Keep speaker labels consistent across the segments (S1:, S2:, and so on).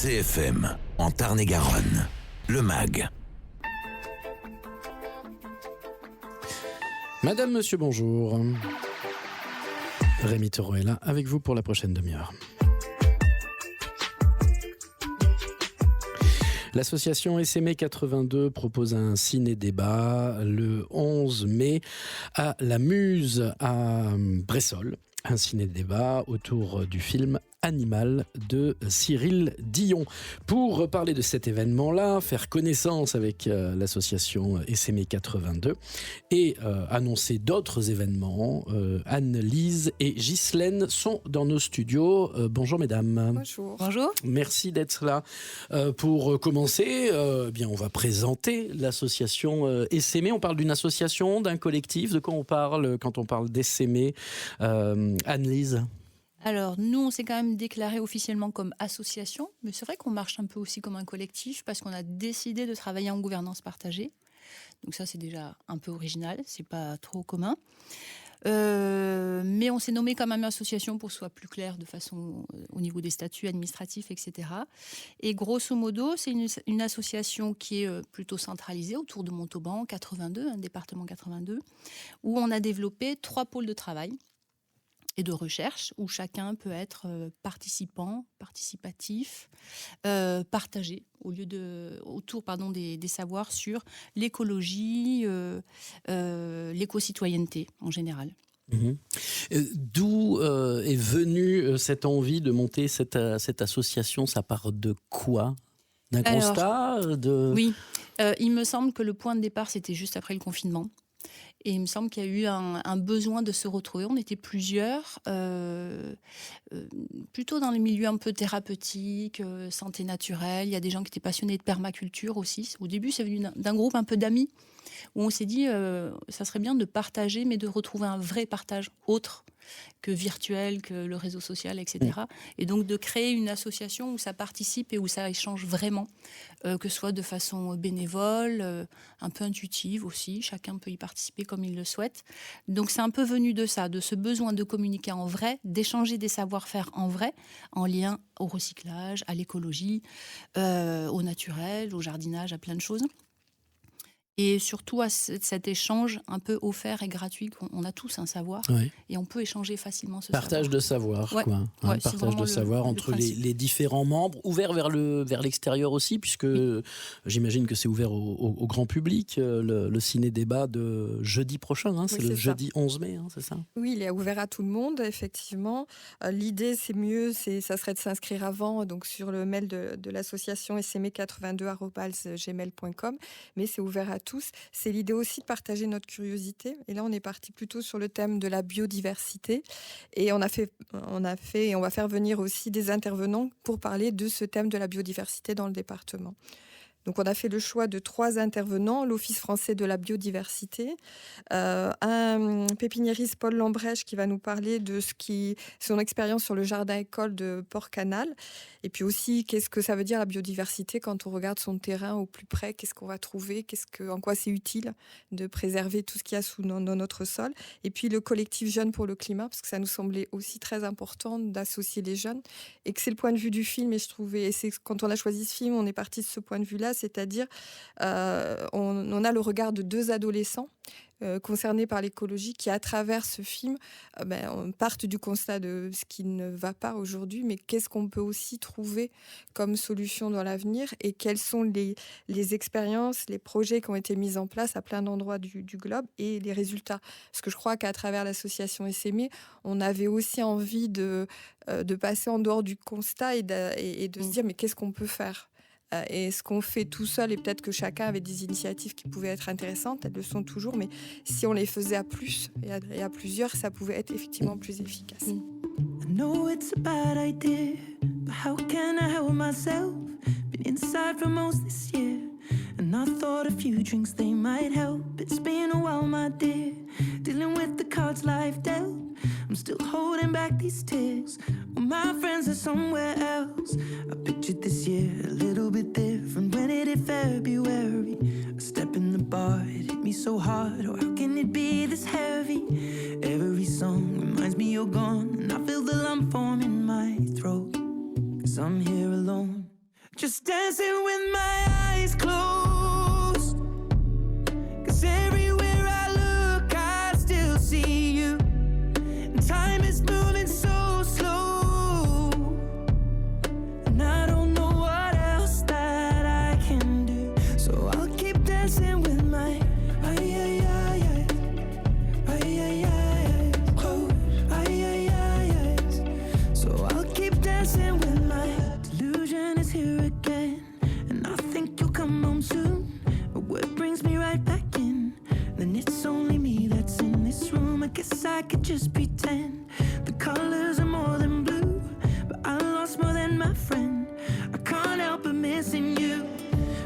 S1: CFM, en Tarn-et-Garonne, le MAG.
S2: Madame, monsieur, bonjour. Rémi Taureau est là avec vous pour la prochaine demi-heure. L'association SME 82 propose un ciné-débat le 11 mai à la Muse à Bressolles. Un ciné-débat autour du film Animal de Cyril Dion. Pour parler de cet événement-là, faire connaissance avec l'association SME 82 et annoncer d'autres événements, Anne-Lise et Ghislaine sont dans nos studios. Bonjour mesdames.
S3: Bonjour.
S4: Bonjour.
S2: Merci d'être là. Pour commencer, on va présenter l'association SME. On parle d'une association, d'un collectif. De quoi on parle quand on parle d'SME? Anne-Lise.
S4: Alors, nous, on s'est quand même déclaré officiellement comme association, mais c'est vrai qu'on marche un peu aussi comme un collectif parce qu'on a décidé de travailler en gouvernance partagée. Donc ça, c'est déjà un peu original, c'est pas trop commun. Mais on s'est nommé comme une association pour que ce soit plus clair de façon au niveau des statuts administratifs, etc. Et grosso modo, c'est une association qui est plutôt centralisée autour de Montauban, 82, un département 82, où on a développé 3 pôles de travail et de recherche, où chacun peut être participant, participatif, partagé, autour des savoirs sur l'écologie, l'éco-citoyenneté en général.
S2: Mmh. D'où est venue cette envie de monter cette association? Ça part de quoi? D'un constat
S4: Oui, il me semble que le point de départ, c'était juste après le confinement. Et il me semble qu'il y a eu un besoin de se retrouver. On était plusieurs, plutôt dans les milieux un peu thérapeutiques, santé naturelle. Il y a des gens qui étaient passionnés de permaculture aussi. Au début, c'est venu d'un groupe un peu d'amis où on s'est dit ça serait bien de partager, mais de retrouver un vrai partage autre que virtuel, que le réseau social, etc. Et donc de créer une association où ça participe et où ça échange vraiment, que ce soit de façon bénévole, un peu intuitive aussi, chacun peut y participer comme il le souhaite. Donc c'est un peu venu de ça, de ce besoin de communiquer en vrai, d'échanger des savoir-faire en vrai, en lien au recyclage, à l'écologie, au naturel, au jardinage, à plein de choses. Et surtout à cet échange un peu offert et gratuit, on a tous un savoir, oui. Et on peut échanger facilement ce
S2: partage de savoir,
S4: ouais.
S2: quoi.
S4: Ouais,
S2: partage de savoir entre les différents membres, ouvert vers l'extérieur aussi, puisque j'imagine que c'est ouvert au grand public, le ciné-débat de jeudi prochain, c'est le jeudi 11 mai, c'est ça?
S3: Oui, il est ouvert à tout le monde, effectivement. L'idée, ça serait de s'inscrire avant, donc sur le mail de l'association sme82@gmail.com, mais c'est ouvert à tous. C'est l'idée aussi de partager notre curiosité. Et là, on est parti plutôt sur le thème de la biodiversité. Et on va faire venir aussi des intervenants pour parler de ce thème de la biodiversité dans le département. Donc, on a fait le choix de 3 intervenants, l'Office français de la biodiversité, un pépiniériste, Paul Lambrèche, qui va nous parler de son expérience sur le jardin-école de Port-Canal, et puis aussi, qu'est-ce que ça veut dire la biodiversité quand on regarde son terrain au plus près, qu'est-ce qu'on va trouver, en quoi c'est utile de préserver tout ce qu'il y a dans notre sol, et puis le collectif Jeunes pour le climat, parce que ça nous semblait aussi très important d'associer les jeunes, et que c'est le point de vue du film, et quand on a choisi ce film, on est parti de ce point de vue-là, c'est-à-dire on a le regard de 2 adolescents concernés par l'écologie qui, à travers ce film, partent du constat de ce qui ne va pas aujourd'hui, mais qu'est-ce qu'on peut aussi trouver comme solution dans l'avenir et quelles sont les expériences, les projets qui ont été mis en place à plein d'endroits du globe et les résultats. Parce que je crois qu'à travers l'association SME, on avait aussi envie de passer en dehors du constat et de se dire mais qu'est-ce qu'on peut faire ? Et ce qu'on fait tout seul, et peut-être que chacun avait des initiatives qui pouvaient être intéressantes, elles le sont toujours, mais si on les faisait à plus et à plusieurs, ça pouvait être effectivement plus efficace.
S5: I know it's a bad idea, but how can I help myself? Been inside for most this year, and I thought a few drinks they might help. It's been a while, my dear, dealing with the cards life dealt. I'm still holding back these tears when my friends are somewhere else. I pictured this year a little bit different when it hit February. A step in the bar, it hit me so hard. Oh, how can it be this heavy? Every song reminds me you're gone, and I feel the lump form in my throat. 'Cause I'm here alone, just dancing with my eyes closed. 'Cause everywhere I look, I still see you. And time is moving so slow. And I don't know what else that I can do. So I'll keep dancing with my eyes closed. So I'll keep dancing with my delusion is here again. And I think you'll come home soon. But what brings me right back in? Then it's only me that's in this room. I guess I could just pretend the colors are more than blue. But I lost more than my friend. I can't help but missing you.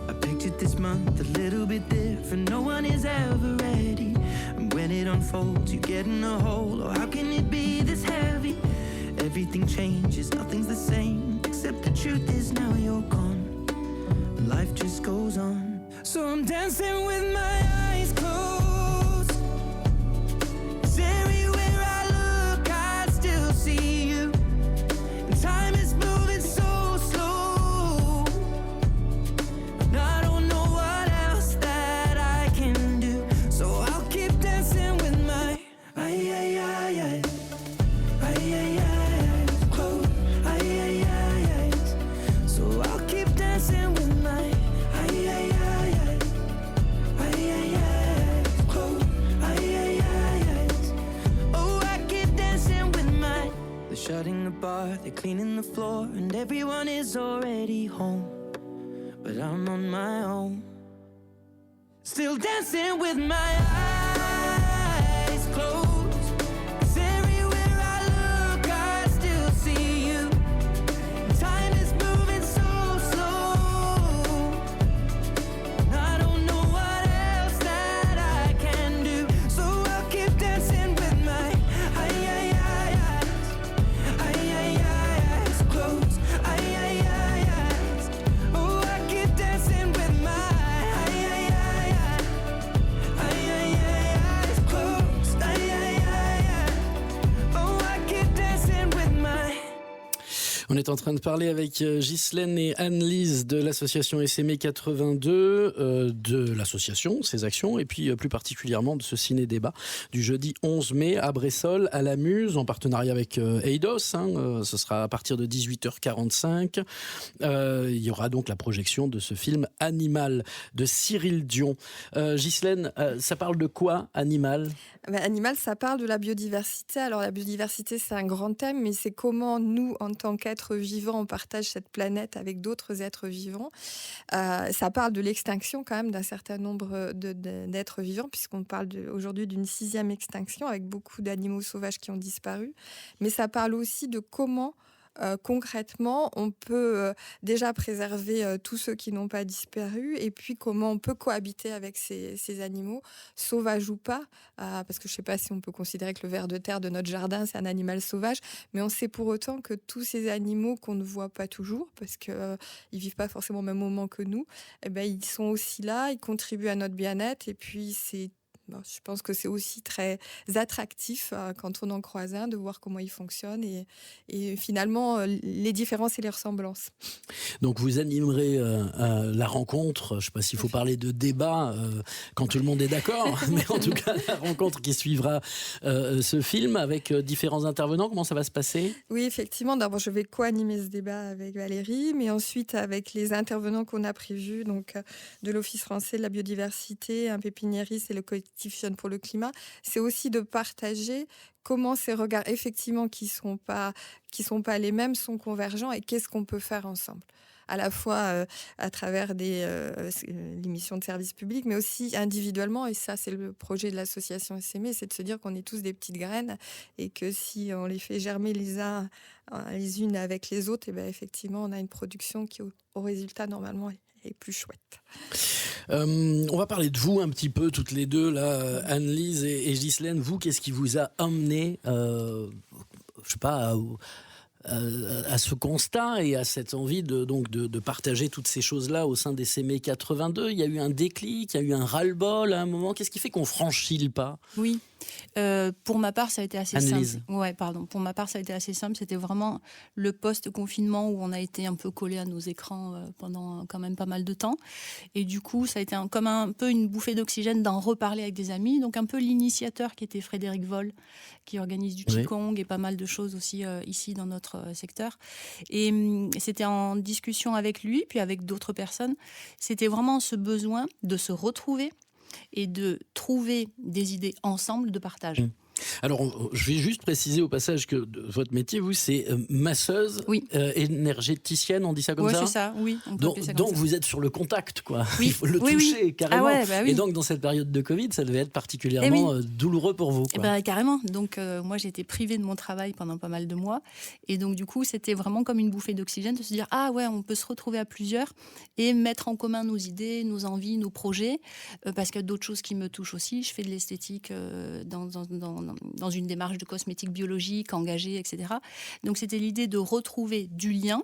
S5: I pictured this month a little bit different. No one is ever ready. And when it unfolds, you get in a hole. Oh, how can it be this heavy? Everything changes, nothing's the same. Except the truth is now you're gone. And life just goes on. So I'm dancing with my eyes closed. 'Cause everywhere I look, I still see you. And time is moving so slow. And I don't know what else that I can do. So I'll keep dancing with my eyes closed. So I'll keep dancing with my eyes closed. Oh, I keep dancing with my. They're shutting the bar, they're cleaning the floor, and everyone is already home. But I'm on my own, still dancing with my eyes closed. 'Cause everywhere I look, I still see you. Time is moving so slow. And I don't know what else that I can do. So I'll keep dancing with my eyes closed. Oh, I keep dancing with my eyes closed. Oh, I keep dancing with my.
S2: On est en train de parler avec Ghislaine et Anne-Lise de l'association SME 82, de l'association, ses actions, et puis plus particulièrement de ce ciné-débat du jeudi 11 mai à Bressolles, à la Muse, en partenariat avec Eidos. Ce sera à partir de 18h45. Il y aura donc la projection de ce film Animal de Cyril Dion. Ghislaine, ça parle de quoi, Animal ?
S3: Animal, ça parle de la biodiversité. Alors la biodiversité, c'est un grand thème, mais c'est comment nous, en tant qu'êtres vivants, on partage cette planète avec d'autres êtres vivants. Ça parle de l'extinction quand même d'un certain nombre d'êtres vivants, puisqu'on parle aujourd'hui d'une 6e extinction avec beaucoup d'animaux sauvages qui ont disparu. Mais ça parle aussi de comment concrètement, on peut déjà préserver tous ceux qui n'ont pas disparu, et puis comment on peut cohabiter avec ces animaux, sauvages ou pas, parce que je ne sais pas si on peut considérer que le ver de terre de notre jardin, c'est un animal sauvage, mais on sait pour autant que tous ces animaux qu'on ne voit pas toujours, parce qu'ils ne vivent pas forcément au même moment que nous, eh ben, ils sont aussi là, ils contribuent à notre bien-être, et puis je pense que c'est aussi très attractif quand on en croise un, de voir comment il fonctionne et finalement les différences et les ressemblances.
S2: Donc vous animerez la rencontre, je ne sais pas s'il faut parler de débat quand tout le monde est d'accord, mais en tout cas la rencontre qui suivra ce film avec différents intervenants. Comment ça va se passer ?
S3: Oui, effectivement, d'abord je vais co-animer ce débat avec Valérie, mais ensuite avec les intervenants qu'on a prévus, donc de l'Office français de la biodiversité, un pépiniériste et le collectif Jeunes pour le climat, c'est aussi de partager comment ces regards effectivement qui sont pas les mêmes sont convergents et qu'est-ce qu'on peut faire ensemble. À la fois à travers l'émission de service public, mais aussi individuellement. Et ça, c'est le projet de l'association SME, c'est de se dire qu'on est tous des petites graines et que si on les fait germer les unes avec les autres, et bien effectivement, on a une production qui, au résultat, normalement, est plus chouette.
S2: On va parler de vous un petit peu, toutes les deux, là, Anne-Lise et Ghislaine. Vous, qu'est-ce qui vous a amené, je sais pas, à ce constat et à cette envie de partager toutes ces choses-là au sein des SME 82? Il y a eu un déclic, il y a eu un ras-le-bol à un moment. Qu'est-ce qui fait qu'on franchit le pas ?
S4: Oui, Pour ma part, ça a été assez
S2: Anne-Lise.
S4: simple. Ouais, pardon. Pour ma part, ça a été assez simple. C'était vraiment le post-confinement où on a été un peu collés à nos écrans pendant quand même pas mal de temps. Et du coup, ça a été comme un peu une bouffée d'oxygène d'en reparler avec des amis. Donc un peu l'initiateur qui était Frédéric Voll, qui organise du Qigong et pas mal de choses aussi ici dans notre secteur. Et c'était en discussion avec lui, puis avec d'autres personnes. C'était vraiment ce besoin de se retrouver et de trouver des idées ensemble de partage.
S2: Alors, je vais juste préciser au passage que votre métier, vous, c'est masseuse,
S4: Oui.
S2: énergéticienne, on dit ça comme ça?
S4: Oui, c'est ça, oui. On peut
S2: Donc,
S4: appeler ça comme ça.
S2: vous êtes sur le contact, quoi.
S4: Oui.
S2: Il faut le
S4: Oui,
S2: toucher,
S4: oui.
S2: carrément.
S4: Ah ouais, bah oui.
S2: Et donc, dans cette période de Covid, ça devait être particulièrement douloureux pour vous, quoi.
S4: Carrément. Donc, moi, j'ai été privée de mon travail pendant pas mal de mois. Et donc, du coup, c'était vraiment comme une bouffée d'oxygène de se dire, ah ouais, on peut se retrouver à plusieurs et mettre en commun nos idées, nos envies, nos projets. Parce qu'il y a d'autres choses qui me touchent aussi. Je fais de l'esthétique dans une démarche de cosmétique biologique, engagée, etc. Donc, c'était l'idée de retrouver du lien,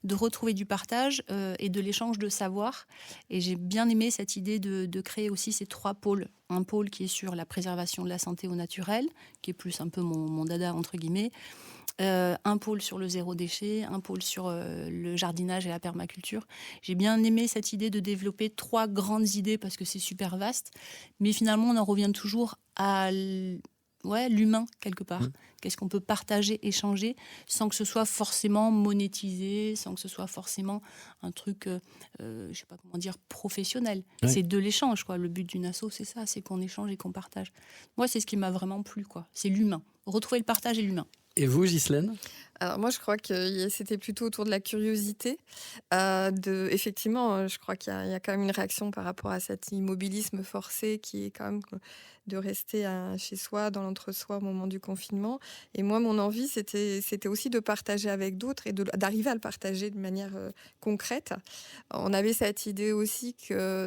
S4: de retrouver du partage et de l'échange de savoir. Et j'ai bien aimé cette idée de créer aussi ces 3 pôles. Un pôle qui est sur la préservation de la santé au naturel, qui est plus un peu mon dada, entre guillemets. Un pôle sur le zéro déchet, un pôle sur le jardinage et la permaculture. J'ai bien aimé cette idée de développer 3 grandes idées parce que c'est super vaste. Mais finalement, on en revient toujours à l'humain, quelque part. Qu'est-ce qu'on peut partager, échanger, sans que ce soit forcément monétisé, sans que ce soit forcément un truc, je sais pas comment dire, professionnel.
S2: Ouais.
S4: C'est de l'échange, quoi. Le but d'une asso, c'est ça, c'est qu'on échange et qu'on partage. Moi, c'est ce qui m'a vraiment plu, quoi. C'est l'humain. Retrouver le partage et l'humain.
S2: Et vous, Ghislaine?
S3: Alors moi, je crois que c'était plutôt autour de la curiosité. Effectivement, je crois qu'il y a quand même une réaction par rapport à cet immobilisme forcé qui est quand même de rester chez soi, dans l'entre-soi au moment du confinement. Et moi, mon envie, c'était aussi de partager avec d'autres et d'arriver à le partager de manière concrète. On avait cette idée aussi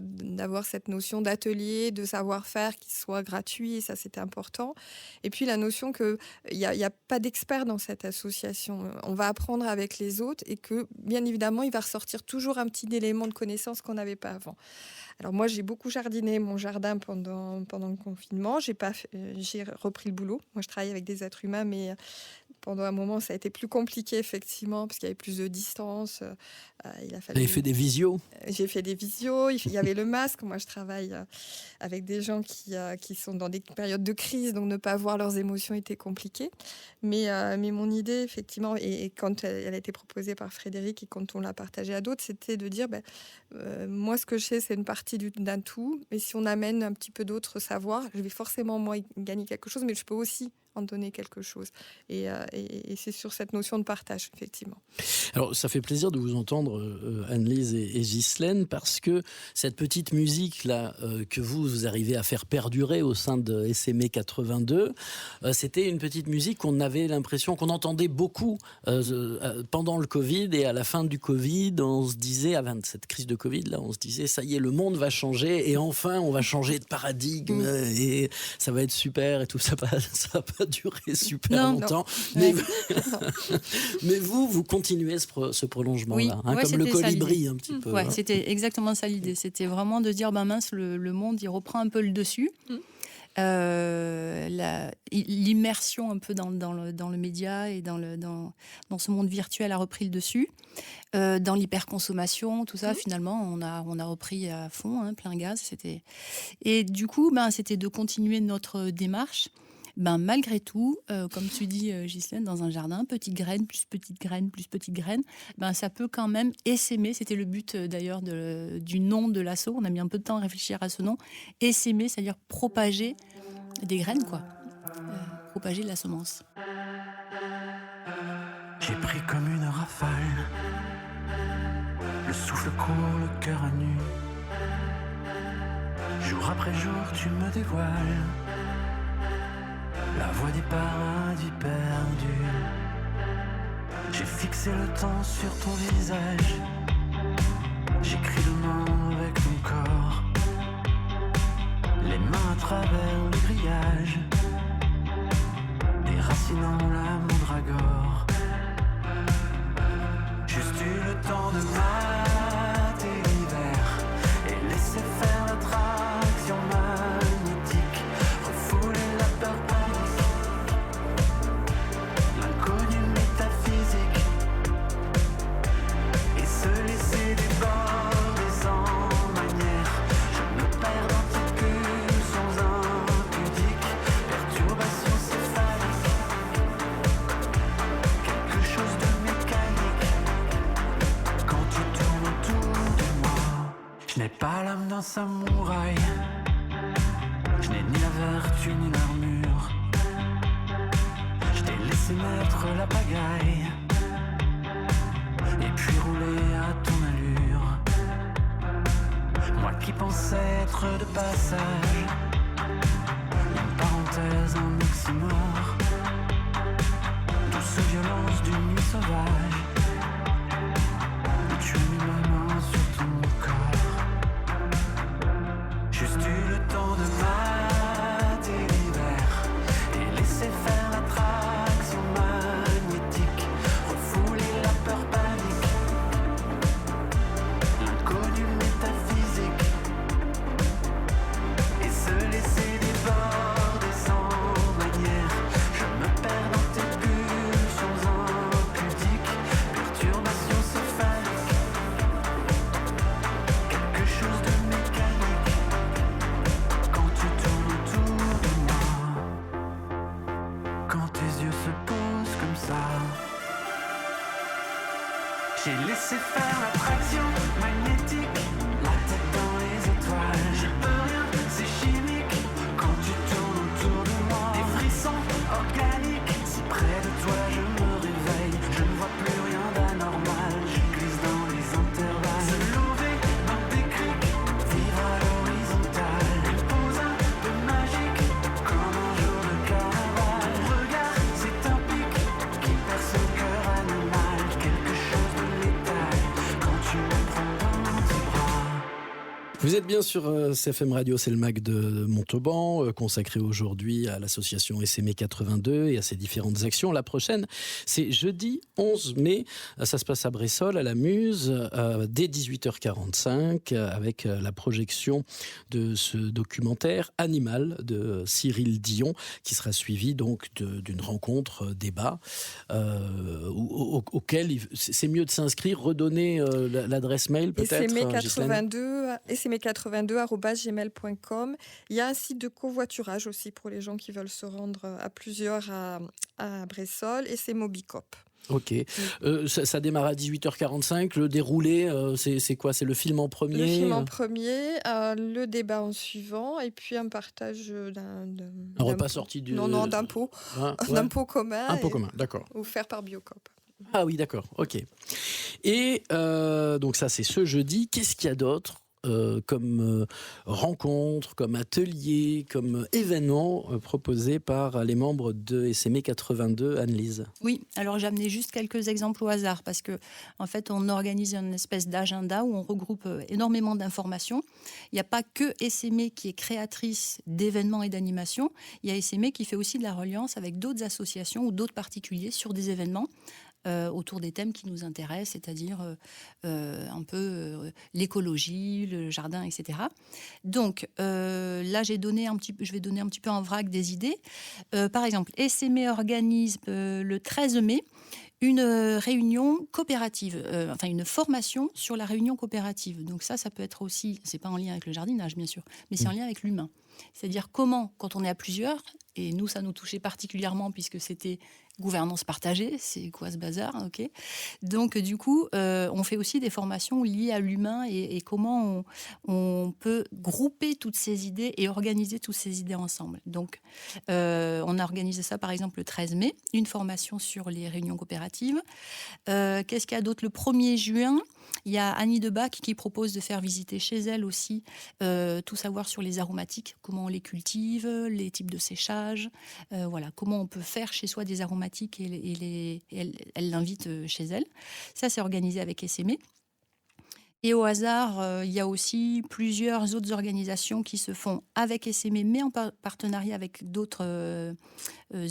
S3: d'avoir cette notion d'atelier, de savoir-faire qui soit gratuit, et ça, c'était important. Et puis la notion qu'il n'y a pas d'experts dans cette association. On va apprendre avec les autres et que, bien évidemment, il va ressortir toujours un petit élément de connaissance qu'on n'avait pas avant. Alors moi, j'ai beaucoup jardiné mon jardin pendant le confinement. J'ai repris le boulot. Moi, je travaille avec des êtres humains, mais pendant un moment, ça a été plus compliqué, effectivement, parce qu'il y avait plus de distance. Il a fallu...
S2: Vous avez fait des visios?
S3: J'ai fait des visios. Il y avait le masque. Moi, je travaille avec des gens qui sont dans des périodes de crise, donc ne pas voir leurs émotions était compliqué. Mais mon idée, effectivement, et quand elle a été proposée par Frédéric et quand on l'a partagée à d'autres, c'était de dire, moi, ce que je sais, c'est une partie d'un tout. Mais si on amène un petit peu d'autres savoirs, je vais forcément, moi, gagner quelque chose, mais je peux aussi en donner quelque chose. Et c'est sur cette notion de partage, effectivement. Alors,
S2: ça fait plaisir de vous entendre, Anne-Lise et Ghislaine, parce que cette petite musique-là que vous arrivez à faire perdurer au sein de SMA 82, c'était une petite musique qu'on avait l'impression qu'on entendait beaucoup pendant le Covid, et à la fin du Covid, on se disait, avant cette crise de Covid, là, on se disait, ça y est, le monde va changer, et enfin, on va changer de paradigme, et ça va être super, et tout ça va pas durer super longtemps. Mais, mais vous continuez ce prolongement-là, comme le colibri un petit peu.
S4: Ouais, c'était exactement ça l'idée. C'était vraiment de dire, mince, le monde, il reprend un peu le dessus. L'immersion un peu dans le média et dans ce monde virtuel a repris le dessus. Dans l'hyperconsommation, tout ça, finalement, on a repris à fond, plein gaz. Et du coup, c'était de continuer notre démarche. Malgré tout, comme tu dis, Ghislaine, dans un jardin, petite graine, plus petite graine, plus petite graine, ça peut quand même essaimer. C'était le but d'ailleurs du nom de l'asso. On a mis un peu de temps à réfléchir à ce nom. Essaimer, c'est-à-dire propager des graines, quoi. Propager la semence.
S5: J'ai pris comme une rafale, le souffle court, le cœur à nu. Jour après jour, tu me dévoiles la voix des paradis perdus. J'ai fixé le temps sur ton visage, j'écris demain avec mon corps, les mains à travers le grillage, déracinant la mandragore. Juste eu le temps de mater l'hiver et laisser faire l'attraction magnétique, refouler la peur
S6: n'ai pas l'âme d'un samouraï, je n'ai ni la vertu ni l'armure. Je t'ai laissé mettre la pagaille et puis rouler à ton allure. Moi qui pensais être de passage, une parenthèse, un oxymore, douce violence d'une nuit sauvage, où tu as mis ma main sur ton corps. Juste eu le temps de mater l'hiver et laisser faire l'attraction magnétique, refouler la peur panique, l'inconnu métaphysique, et se laisser déborder sans manière. Je me perds dans tes pulsions impudiques, perturbations céphaliques, quelque chose de mécanique quand tu tournes autour de moi, quand tes yeux se posent comme ça. J'ai laissé faire l'attraction magnétique, la tête dans les étoiles. Je peux rien, c'est chimique quand tu tournes autour de moi. Des frissons organiques, si près de toi je me réveille. Je ne vois plus rien d'anormal, je glisse dans les intervalles. Se lever dans des criques, vivre à l'horizontale. Une pause un peu magique, comme un jour de carnaval. Ton regard, c'est un pic qui perce au cœur animal. Quelque chose de létal quand tu me prends dans tes bras.
S2: Vous êtes bien sur CFM Radio, c'est le MAG de Montauban, consacré aujourd'hui à l'association SME 82 et à ses différentes actions. La prochaine, c'est jeudi 11 mai. Ça se passe à Bressolles, à la Muse, dès 18h45, avec la projection de ce documentaire Animal de Cyril Dion, qui sera suivi donc d'une rencontre débat auquel c'est mieux de s'inscrire. Redonner l'adresse mail peut-être, Ghislaine.
S3: sme82@gmail.com. Il y a un site de covoiturage aussi pour les gens qui veulent se rendre à plusieurs à Bressolles, et c'est Mobicop.
S2: Ok. Ça démarre à 18h45. Le déroulé, c'est quoi? C'est le film en premier?
S3: Le film en premier, le débat en suivant, et puis un partage d'un
S2: repas sorti du...
S3: d'un pot.
S2: Ouais.
S3: D'un pot commun.
S2: Un pot commun, d'accord.
S3: Offert par Biocop.
S2: Ah oui, d'accord, ok. Et donc ça, c'est ce jeudi. Qu'est-ce qu'il y a d'autre comme rencontre, comme atelier, comme événement proposé par les membres de SME 82, Anne-Lise?
S4: Oui, alors j'ai amené juste quelques exemples au hasard parce que en fait on organise une espèce d'agenda où on regroupe énormément d'informations. Il n'y a pas que SME qui est créatrice d'événements et d'animations, il y a SME qui fait aussi de la reliance avec d'autres associations ou d'autres particuliers sur des événements autour des thèmes qui nous intéressent, c'est-à-dire un peu l'écologie, le jardin, etc. Donc là, je vais donner un petit peu en vrac des idées. Par exemple, SME organise le 13 mai une réunion coopérative, enfin une formation sur la réunion coopérative. Donc ça peut être aussi, c'est pas en lien avec le jardinage bien sûr, mais c'est en lien avec l'humain. C'est-à-dire comment, quand on est à plusieurs, et nous ça nous touchait particulièrement puisque c'était gouvernance partagée, c'est quoi ce bazar, ok. Donc du coup, on fait aussi des formations liées à l'humain et comment on peut grouper toutes ces idées et organiser toutes ces idées ensemble. Donc on a organisé ça par exemple le 13 mai, une formation sur les réunions coopératives. Qu'est-ce qu'il y a d'autre? Le 1er juin, il y a Annie Debac qui propose de faire visiter chez elle aussi tout savoir sur les aromatiques, comment on les cultive, les types de séchage, voilà, comment on peut faire chez soi des aromatiques et elle l'invite chez elle. Ça, c'est organisé avec SME. Et au hasard, il y a aussi plusieurs autres organisations qui se font avec SME, mais en partenariat avec d'autres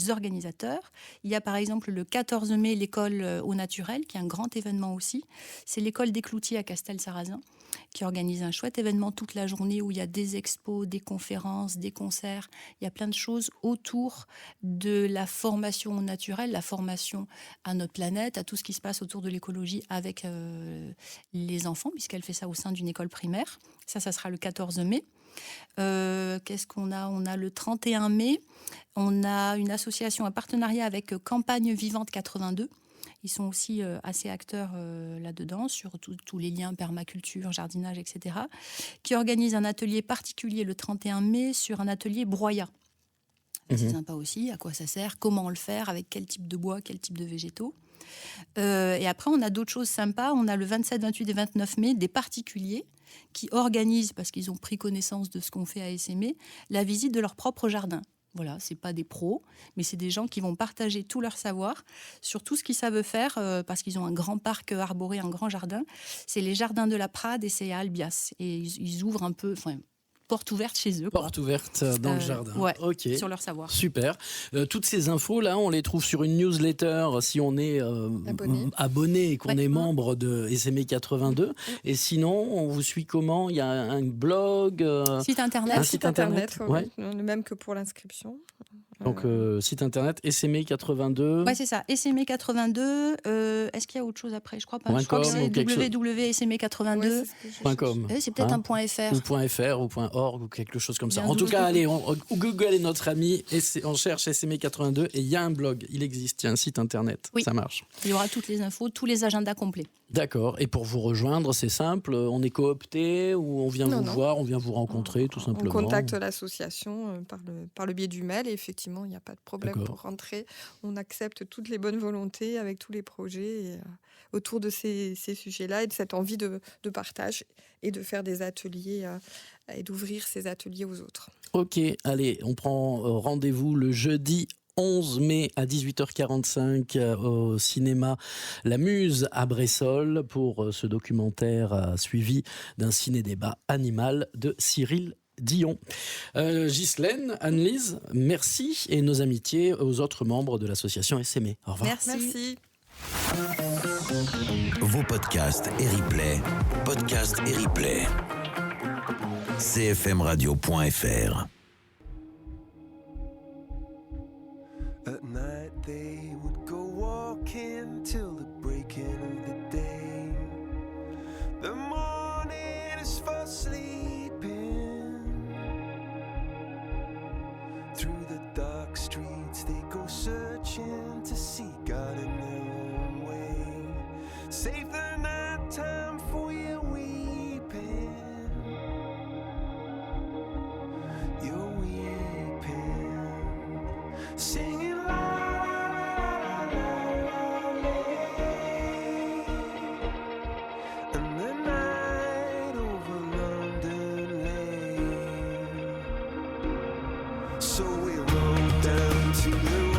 S4: organisateurs. Il y a par exemple le 14 mai l'école au naturel, qui est un grand événement aussi. C'est l'école des Cloutiers à Castel-Sarrazin, qui organise un chouette événement toute la journée où il y a des expos, des conférences, des concerts. Il y a plein de choses autour de la formation au naturel, la formation à notre planète, à tout ce qui se passe autour de l'écologie avec les enfants, puisqu'elle fait ça au sein d'une école primaire. Ça sera le 14 mai. Qu'est-ce qu'on a? On a le 31 mai, on a une association, un partenariat avec Campagne Vivante 82. Ils sont aussi assez acteurs là-dedans, sur tous les liens permaculture, jardinage, etc., qui organisent un atelier particulier le 31 mai sur un atelier broyat. C'est sympa aussi, à quoi ça sert, comment le faire, avec quel type de bois, quel type de végétaux. Et après, on a d'autres choses sympas. On a le 27, 28 et 29 mai des particuliers qui organisent, parce qu'ils ont pris connaissance de ce qu'on fait à SME, la visite de leur propre jardin. Voilà, c'est pas des pros, mais c'est des gens qui vont partager tout leur savoir sur tout ce qu'ils savent faire, parce qu'ils ont un grand parc arboré, un grand jardin. C'est les jardins de la Prade et c'est à Albias. Et ils ouvrent un peu... porte ouverte chez eux.
S2: Porte ouverte dans le jardin.
S4: Ouais,
S2: ok.
S4: sur leur savoir.
S2: Super. Toutes ces infos, là, on les trouve sur une newsletter si on est abonné et qu'on est membre de SME 82. Et sinon, on vous suit comment ? Il y a un blog
S4: Site internet.
S2: Un site internet, ouais.
S3: Le même que pour l'inscription.
S2: Donc, site internet SME 82.
S4: Ouais, c'est ça. SME 82. Est-ce qu'il y a autre chose après ? Je crois pas. Je crois que c'est www.sme82.com.
S2: Ouais,
S4: c'est peut-être un .fr.
S2: Ou .fr ou .org ou quelque chose comme ça.
S4: Bien
S2: En tout
S4: double.
S2: cas, allez, on Google est notre ami et on cherche SME 82 et il y a un blog, il existe, il y a un site internet.
S4: Oui.
S2: Ça marche.
S4: Il y aura toutes les infos, tous les agendas complets.
S2: D'accord. Et pour vous rejoindre, c'est simple. On est coopté ou on vient vous voir, on vient vous rencontrer, tout simplement.
S3: On contacte l'association par le biais du mail et effectivement, il n'y a pas de problème
S2: D'accord.
S3: pour rentrer. On accepte toutes les bonnes volontés avec tous les projets et, autour de ces sujets-là et de cette envie de partage et de faire des ateliers et d'ouvrir ces ateliers aux autres.
S2: Ok, allez, on prend rendez-vous le jeudi 11 mai à 18h45 au cinéma La Muse à Bressolles pour ce documentaire suivi d'un ciné-débat animal de Cyril Dion. Ghislaine, Anne-Lise, merci et nos amitiés aux autres membres de l'association SME. Au revoir.
S3: Merci.
S1: Vos podcasts et replays, cfmradio.fr.
S6: At night they would go walking till the breaking of the day. The morning is for sleeping. Through the dark streets they go searching to see God in their own way. Save the night time for your weeping. You're weeping, singing. So we rode down to the